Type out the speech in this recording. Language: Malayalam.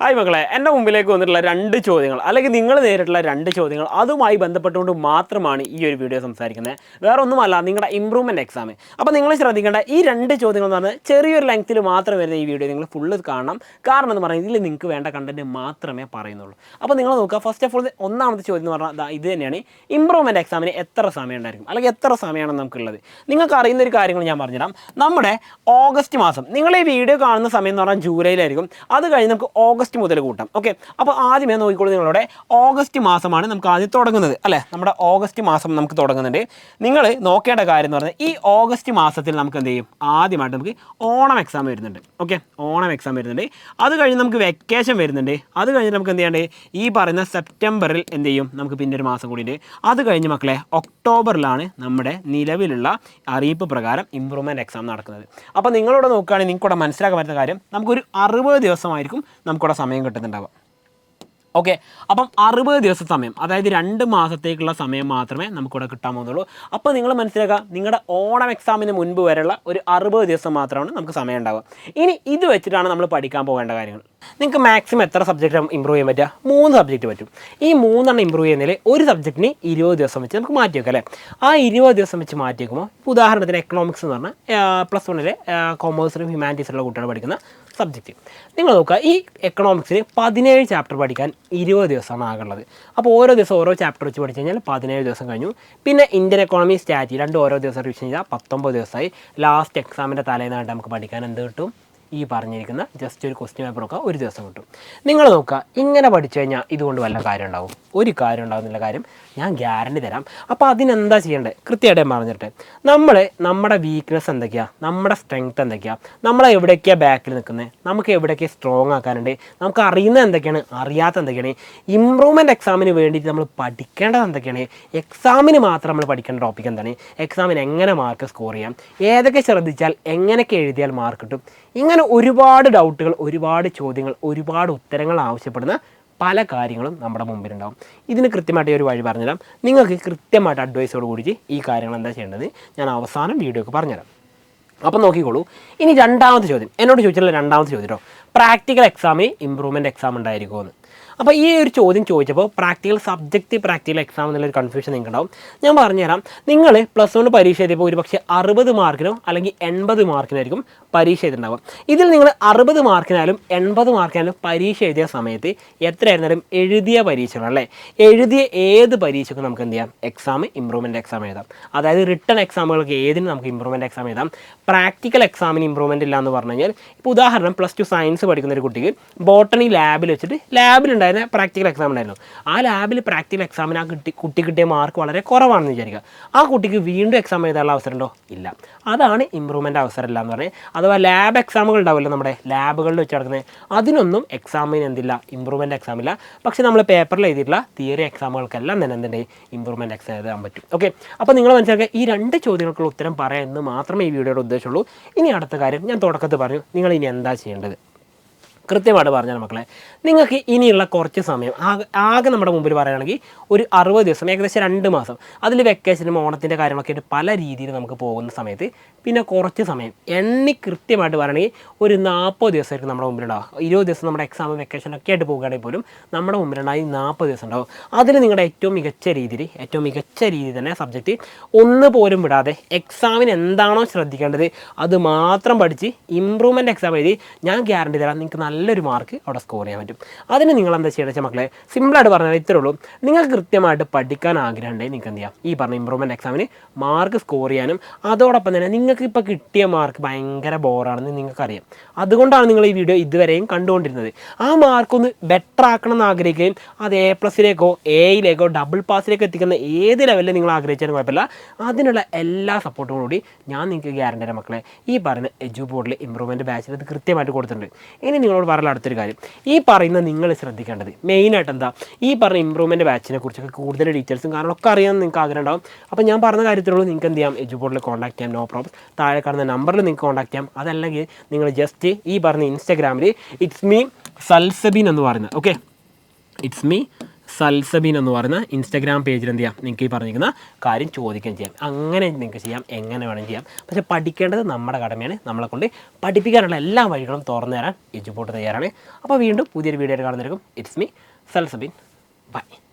ഹായ് മക്കളെ, എൻ്റെ മുമ്പിലേക്ക് വന്നിട്ടുള്ള രണ്ട് ചോദ്യങ്ങൾ അല്ലെങ്കിൽ നിങ്ങൾ നേരിട്ടുള്ള രണ്ട് ചോദ്യങ്ങൾ അതുമായി ബന്ധപ്പെട്ടുകൊണ്ട് മാത്രമാണ് ഈ ഒരു വീഡിയോ സംസാരിക്കുന്നത്. വേറെ ഒന്നുമല്ല, നിങ്ങളുടെ ഇമ്പ്രൂവ്മെൻറ്റ് എക്സാം. അപ്പോൾ നിങ്ങൾ ശ്രദ്ധിക്കേണ്ട ഈ രണ്ട് ചോദ്യങ്ങൾ എന്ന് പറഞ്ഞാൽ ചെറിയൊരു ലെങ്ത്തിൽ മാത്രം വരുന്ന ഈ വീഡിയോ നിങ്ങൾ ഫുള്ള് കാണണം. കാരണം എന്ന് പറയുന്നത് ഇതിൽ നിങ്ങൾക്ക് വേണ്ട കണ്ടൻറ്റ് മാത്രമേ പറയുന്നുള്ളൂ. അപ്പോൾ നിങ്ങൾ നോക്കുക, ഫസ്റ്റ് ഓഫ് ഓൾ ഒന്നാമത്തെ ചോദ്യം എന്ന് പറഞ്ഞാൽ ഇത് തന്നെയാണ്. ഇമ്പ്രൂവ്മെൻറ്റ് എക്സാമിന് എത്ര സമയം ഉണ്ടായിരിക്കും അല്ലെങ്കിൽ എത്ര സമയമാണ് നമുക്കുള്ളത്? നിങ്ങൾക്ക് അറിയുന്ന ഒരു കാര്യങ്ങൾ ഞാൻ പറഞ്ഞുതരാം. നമ്മുടെ ഓഗസ്റ്റ് മാസം, നിങ്ങൾ ഈ വീഡിയോ കാണുന്ന സമയം എന്ന് പറഞ്ഞാൽ ജൂലൈയിലായിരിക്കും. അത് കഴിഞ്ഞ് നമുക്ക് ഓഗസ്റ്റ് മുതൽ കൂട്ടാം. ഓക്കെ, അപ്പോൾ ആദ്യമേ നോക്കിക്കോളൂ, നിങ്ങളുടെ ഓഗസ്റ്റ് മാസമാണ് നമുക്ക് ആദ്യം തുടങ്ങുന്നത് അല്ലേ. നമ്മുടെ ഓഗസ്റ്റ് മാസം നമുക്ക് തുടങ്ങുന്നുണ്ട്. നിങ്ങൾ നോക്കേണ്ട കാര്യം എന്ന് പറഞ്ഞാൽ ഈ ഓഗസ്റ്റ് മാസത്തിൽ നമുക്ക് എന്ത് ചെയ്യും? ആദ്യമായിട്ട് നമുക്ക് ഓണം എക്സാം വരുന്നുണ്ട്. ഓക്കെ, ഓണം എക്സാം വരുന്നുണ്ട്. അത് കഴിഞ്ഞ് നമുക്ക് വെക്കേഷൻ വരുന്നുണ്ട്. അത് കഴിഞ്ഞ് നമുക്ക് എന്ത് ചെയ്യാണ്ട് ഈ പറയുന്ന സെപ്റ്റംബറിൽ എന്ത് ചെയ്യും? നമുക്ക് പിന്നെ ഒരു മാസം കൂടി ഉണ്ട്. അത് കഴിഞ്ഞ് മക്കളെ ഒക്ടോബറിലാണ് നമ്മുടെ നിലവിലുള്ള അറിയിപ്പ് പ്രകാരം ഇമ്പ്രൂവ്മെൻറ്റ് എക്സാം നടക്കുന്നത്. അപ്പോൾ നിങ്ങളിവിടെ നോക്കുകയാണെങ്കിൽ നിങ്ങൾക്കിവിടെ മനസ്സിലാക്കാൻ പറ്റുന്ന കാര്യം, നമുക്കൊരു 60 ദിവസമായിരിക്കും നമുക്കിവിടെ സമയം കിട്ടുന്നുണ്ടാവുക. ഓക്കെ, അപ്പം 60 ദിവസം സമയം, അതായത് 2 മാസത്തേക്കുള്ള സമയം മാത്രമേ നമുക്കിവിടെ കിട്ടാൻ പോകുന്നുള്ളൂ. അപ്പോൾ നിങ്ങൾ മനസ്സിലാക്കുക, നിങ്ങളുടെ ഓണം എക്സാമിന് മുൻപ് വരെയുള്ള ഒരു 60 ദിവസം മാത്രമാണ് നമുക്ക് സമയം ഉണ്ടാവുക. ഇനി ഇത് വെച്ചിട്ടാണ് നമ്മൾ പഠിക്കാൻ പോകേണ്ട കാര്യങ്ങൾ. നിങ്ങൾക്ക് മാക്സിമം എത്ര സബ്ജക്റ്റ് ഇമ്പ്രൂവ് ചെയ്യാൻ പറ്റുക? 3 സബ്ജക്റ്റ് പറ്റും. ഈ 3 ഇമ്പ്രൂവ് ചെയ്യുന്നതിൽ ഒരു സബ്ജക്റ്റിന് 20 ദിവസം വെച്ച് നമുക്ക് മാറ്റി വെക്കാം അല്ലേ. ആ 20 ദിവസം വെച്ച് മാറ്റി വെക്കുമ്പോൾ, ഉദാഹരണത്തിന് എക്കണോമിക്സ് എന്ന് പറഞ്ഞാൽ +1 കൊമേഴ്സിലും ഹ്യൂമാനിറ്റീസിലുള്ള കുട്ടികൾ പഠിക്കുന്ന സബ്ജക്റ്റ് നിങ്ങൾ നോക്കുക. ഈ എക്കണോമിക്സിന് 17 ചാപ്റ്റർ പഠിക്കാൻ 20 ദിവസമാണ് ആകുള്ളത്. അപ്പോൾ ഓരോ ദിവസം ഓരോ ചാപ്റ്റർ വെച്ച് പഠിച്ചു കഴിഞ്ഞാൽ 17 ദിവസം കഴിഞ്ഞു. പിന്നെ ഇന്ത്യൻ എക്കോണമി, സ്റ്റാറ്റി രണ്ടും ഓരോ ദിവസം റിവിഷൻ ചെയ്താൽ 19 ദിവസമായി. ലാസ്റ്റ് എക്സാമിൻ്റെ തലേന്നായിട്ട് നമുക്ക് പഠിക്കാൻ എന്ത് കിട്ടും? ഈ പറഞ്ഞിരിക്കുന്ന ജസ്റ്റ് ഒരു ക്വസ്റ്റ്യൻ പേപ്പർ നോക്കുക, ഒരു ദിവസം കിട്ടും. നിങ്ങൾ നോക്കുക, ഇങ്ങനെ പഠിച്ചു കഴിഞ്ഞാൽ ഇതുകൊണ്ട് വല്ല കാര്യം ഉണ്ടാവും? ഒരു കാര്യം ഉണ്ടാകുന്നില്ല. കാര്യം ഞാൻ ഗ്യാരണ്ടി തരാം. അപ്പോൾ അതിനെന്താ ചെയ്യേണ്ടത് കൃത്യമായിട്ട് പറഞ്ഞിട്ട്, നമ്മുടെ വീക്ക്നെസ് എന്തൊക്കെയാണ്, നമ്മുടെ സ്ട്രെങ്ത്ത് എന്തൊക്കെയാണ്, നമ്മളെ എവിടേക്കാണ് ബാക്കിൽ നിൽക്കുന്നത്, നമുക്ക് എവിടേക്കാണ് സ്ട്രോങ് ആക്കാനുണ്ട്, നമുക്ക് അറിയുന്നത് എന്തൊക്കെയാണ്, അറിയാത്ത എന്തൊക്കെയാണ്, ഇമ്പ്രൂവ്മെൻറ്റ് എക്സാമിന് വേണ്ടിയിട്ട് നമ്മൾ പഠിക്കേണ്ടത് എന്തൊക്കെയാണ്, എക്സാമിന് മാത്രം നമ്മൾ പഠിക്കേണ്ട ടോപ്പിക് എന്താണ്, എക്സാമിന് എങ്ങനെ മാർക്ക് സ്കോർ ചെയ്യാം, ഏതൊക്കെ ശ്രദ്ധിച്ചാൽ എങ്ങനെയൊക്കെ എഴുതിയാൽ മാർക്ക് കിട്ടും. ഇങ്ങനെ ഒരുപാട് ഡൗട്ടുകൾ, ഒരുപാട് ചോദ്യങ്ങൾ, ഒരുപാട് ഉത്തരങ്ങൾ ആവശ്യപ്പെടുന്ന പല കാര്യങ്ങളും നമ്മുടെ മുമ്പിലുണ്ടാവും. ഇതിന് കൃത്യമായിട്ട് ഒരു വഴി പറഞ്ഞുതരാം. നിങ്ങൾക്ക് കൃത്യമായിട്ട് അഡ്വൈസോട് കൂടി ഈ കാര്യങ്ങൾ എന്താ ചെയ്യേണ്ടത് ഞാൻ അവസാനം വീഡിയോക്ക് പറഞ്ഞുതരാം. അപ്പം നോക്കിക്കോളൂ. ഇനി രണ്ടാമത്തെ ചോദ്യം എന്നോട് ചോദിച്ചിട്ടുള്ള രണ്ടാമത്തെ ചോദ്യം കേട്ടോ, പ്രാക്ടിക്കൽ എക്സാമിന് ഇമ്പ്രൂവ്മെൻറ്റ് എക്സാം ഉണ്ടായിരിക്കുമോ എന്ന്. അപ്പോൾ ഈ ഒരു ചോദ്യം ചോദിച്ചപ്പോൾ പ്രാക്ടിക്കൽ എക്സാം എന്നുള്ളൊരു കൺഫ്യൂഷൻ നിങ്ങൾക്ക് ഉണ്ടാവും. ഞാൻ പറഞ്ഞുതരാം. നിങ്ങൾ +1 പരീക്ഷ എഴുതിയപ്പോൾ ഒരു പക്ഷേ 60 മാർക്കിനോ അല്ലെങ്കിൽ 80 മാർക്കിനായിരിക്കും പരീക്ഷ എഴുതിയിട്ടുണ്ടാവും. ഇതിൽ നിങ്ങൾ 60 മാർക്കിനാലും 80 മാർക്കിനാലും പരീക്ഷ എഴുതിയ സമയത്ത് എത്രയായിരുന്നാലും എഴുതിയ പരീക്ഷകൾ അല്ലേ, എഴുതിയ ഏത് പരീക്ഷയ്ക്കും നമുക്ക് എന്ത് ചെയ്യാം? ഇമ്പ്രൂവ്മെൻറ്റ് എക്സാം എഴുതാം. അതായത് റിട്ടൺ എക്സാമുകൾക്ക് ഏതിനും നമുക്ക് ഇമ്പ്രൂവ്മെൻറ്റ് എക്സാം എഴുതാം. പ്രാക്ടിക്കൽ എക്സാമിന് ഇമ്പ്രൂവ്മെൻറ്റ് ഇല്ല എന്ന് പറഞ്ഞു കഴിഞ്ഞാൽ, ഇപ്പോൾ ഉദാഹരണം +2 സയൻസ് പഠിക്കുന്ന ഒരു കുട്ടിക്ക് ബോട്ടണി ലാബിൽ വെച്ചിട്ട് ലാബിലുണ്ടായിരുന്ന പ്രാക്ടിക്കൽ എക്സാം ഉണ്ടായിരുന്നു. ആ ലാബിൽ പ്രാക്ടിക്കൽ എക്സാമിന് ആ കുട്ടി കിട്ടിയ മാർക്ക് വളരെ കുറവാണെന്ന് വിചാരിക്കുക. ആ കുട്ടിക്ക് വീണ്ടും എക്സാം എഴുതാനുള്ള അവസരം ഉണ്ടോ? ഇല്ല. അതാണ് ഇമ്പ്രൂവ്മെൻറ്റ് അവസരം ഇല്ല എന്ന് പറഞ്ഞാൽ. അഥവാ ലാബ് എക്സാമുകൾ ഉണ്ടാവില്ല നമ്മുടെ ലാബുകളിൽ വെച്ച് നടക്കുന്നത്, അതിനൊന്നും എക്സാമിന് എന്തില്ല? ഇമ്പ്രൂവ്മെൻറ്റ് എക്സാം ഇല്ല. പക്ഷേ നമ്മൾ പേപ്പറിൽ എഴുതിയിട്ടുള്ള തിയറി എക്സാമുകൾക്കെല്ലാം തന്നെ എന്തുണ്ട്? ഇമ്പ്രൂവ്മെൻറ്റ് എക്സാം എഴുതാൻ പറ്റും. ഓക്കെ, അപ്പോൾ നിങ്ങൾ മനസ്സിലാക്കുക, ഈ രണ്ട് ചോദ്യങ്ങൾക്കുള്ള ഉത്തരം പറയാൻ എന്ന് മാത്രമേ ഈ വീഡിയോയുടെ ഉദ്ദേശമുള്ളൂ. ഇനി അടുത്ത കാര്യം ഞാൻ തുടക്കത്തിൽ പറഞ്ഞു, നിങ്ങൾ ഇനി എന്താ ചെയ്യേണ്ടത് കൃത്യമായിട്ട് പറഞ്ഞാൽ മക്കളെ, നിങ്ങൾക്ക് ഇനിയുള്ള കുറച്ച് സമയം ആകെ നമ്മുടെ മുമ്പിൽ പറയുകയാണെങ്കിൽ ഒരു 60 ദിവസം, ഏകദേശം 2 മാസം. അതിൽ വെക്കേഷനും ഓണത്തിൻ്റെ കാര്യങ്ങളൊക്കെ ആയിട്ട് പല രീതിയിൽ നമുക്ക് പോകുന്ന സമയത്ത് പിന്നെ കുറച്ച് സമയം എണ്ണി കൃത്യമായിട്ട് പറയുകയാണെങ്കിൽ ഒരു 40 ദിവസമായിരിക്കും നമ്മുടെ മുമ്പിലുണ്ടാവും. 20 ദിവസം നമ്മുടെ എക്സാം വെക്കേഷനൊക്കെ ആയിട്ട് പോകുകയാണെങ്കിൽ പോലും നമ്മുടെ മുമ്പിലുണ്ടായി 40 ദിവസം ഉണ്ടാവും. അതിൽ നിങ്ങളുടെ ഏറ്റവും മികച്ച രീതിയിൽ തന്നെ സബ്ജക്റ്റ് ഒന്ന് പോലും വിടാതെ എക്സാമിന് എന്താണോ ശ്രദ്ധിക്കേണ്ടത് അത് മാത്രം പഠിച്ച് ഇമ്പ്രൂവ്മെൻറ്റ് എക്സാം എഴുതി ഞാൻ ഗ്യാരണ്ടി തരാം നിങ്ങൾക്ക് നല്ലൊരു മാർക്ക് അവിടെ സ്കോർ ചെയ്യാൻ പറ്റും. അതിന് നിങ്ങൾ എന്താ ചെയ്യേണ്ടത് വെച്ചാൽ മക്കളെ, സിമ്പിളായിട്ട് പറഞ്ഞാൽ ഇത്രേ ഉള്ളൂ. നിങ്ങൾക്ക് കൃത്യമായിട്ട് പഠിക്കാൻ ആഗ്രഹമുണ്ടെങ്കിൽ നിങ്ങൾക്ക് എന്ത് ചെയ്യാം? ഈ പറഞ്ഞ ഇമ്പ്രൂവ്മെൻറ്റ് എക്സാമിന് മാർക്ക് സ്കോർ ചെയ്യാനും അതോടൊപ്പം തന്നെ നിങ്ങൾക്ക് ഇപ്പോൾ കിട്ടിയ മാർക്ക് ഭയങ്കര ബോറാണെന്ന് നിങ്ങൾക്കറിയാം. അതുകൊണ്ടാണ് നിങ്ങൾ ഈ വീഡിയോ ഇതുവരെയും കണ്ടുകൊണ്ടിരുന്നത്. ആ മാർക്കൊന്ന് ബെറ്റർ ആക്കണം എന്ന് ആഗ്രഹിക്കുകയും അത് A+ലേക്കോ Aയിലേക്കോ ഡബിൾ പാസിലേക്കോ എത്തിക്കുന്ന ഏത് ലെവലിൽ നിങ്ങൾ ആഗ്രഹിച്ചാലും കുഴപ്പമില്ല. അതിനുള്ള എല്ലാ സപ്പോർട്ടും കൂടി ഞാൻ നിങ്ങൾക്ക് ഗ്യാരണ്ടി തരാം മക്കളെ. ഈ പറയുന്ന എജു ബോർഡിൽ ഇമ്പ്രൂവ്മെൻറ്റ് ബാച്ചിൽ അത് കൃത്യമായിട്ട് കൊടുത്തിട്ടുണ്ട്. ഇനി നിങ്ങളോട് പറയുന്ന അടുത്തൊരു കാര്യം, ഈ പറയുന്ന നിങ്ങൾ ശ്രദ്ധിക്കേണ്ടത് മെയിനായിട്ട് എന്താ, ഈ പറഞ്ഞ ഇമ്പ്രൂവ്മെൻറ്റ് ബാച്ചിനെ കുറിച്ചൊക്കെ കൂടുതൽ ഡീറ്റെയിൽസും കാര്യങ്ങളൊക്കെ അറിയാൻ നിങ്ങൾക്ക് ആഗ്രഹം ഉണ്ടാവും. അപ്പോൾ ഞാൻ പറഞ്ഞ കാര്യത്തിലുള്ളൂ, നിങ്ങൾക്ക് എന്ത് ചെയ്യാം? എജു ബോർഡിൽ കോൺടാക്ട് ചെയ്യാം, നോ പ്രോബ്ലം. താഴെ കാണുന്ന നമ്പറിൽ നിങ്ങൾക്ക് കോൺടാക്ട് ചെയ്യാം. അതല്ലെങ്കിൽ നിങ്ങൾ ജസ്റ്റ് ഈ പറഞ്ഞ ഇൻസ്റ്റാഗ്രാമിൽ ഇറ്റ്സ് മീ സൽസബീൻ എന്ന് പറയുന്നത്, ഓക്കെ, ഇറ്റ്സ് മീ സൽസബീൻ എന്ന് പറയുന്ന ഇൻസ്റ്റാഗ്രാം പേജിൽ എന്ത് ചെയ്യാം, നിങ്ങൾക്ക് ഈ പറഞ്ഞിരിക്കുന്ന കാര്യം ചോദിക്കുകയും ചെയ്യാം. അങ്ങനെ നിങ്ങൾക്ക് ചെയ്യാം, എങ്ങനെ വേണമെങ്കിൽ ചെയ്യാം. പക്ഷേ പഠിക്കേണ്ടത് നമ്മുടെ കടമയാണ്. നമ്മളെ കൊണ്ട് പഠിപ്പിക്കാനുള്ള എല്ലാ വഴികളും തുറന്നു തരാൻ എജുപോർട്ട് തയ്യാറാണ്. അപ്പോൾ വീണ്ടും പുതിയൊരു വീഡിയോ കാണുന്നതായിരിക്കും. It's me Salsabeen. ബൈ.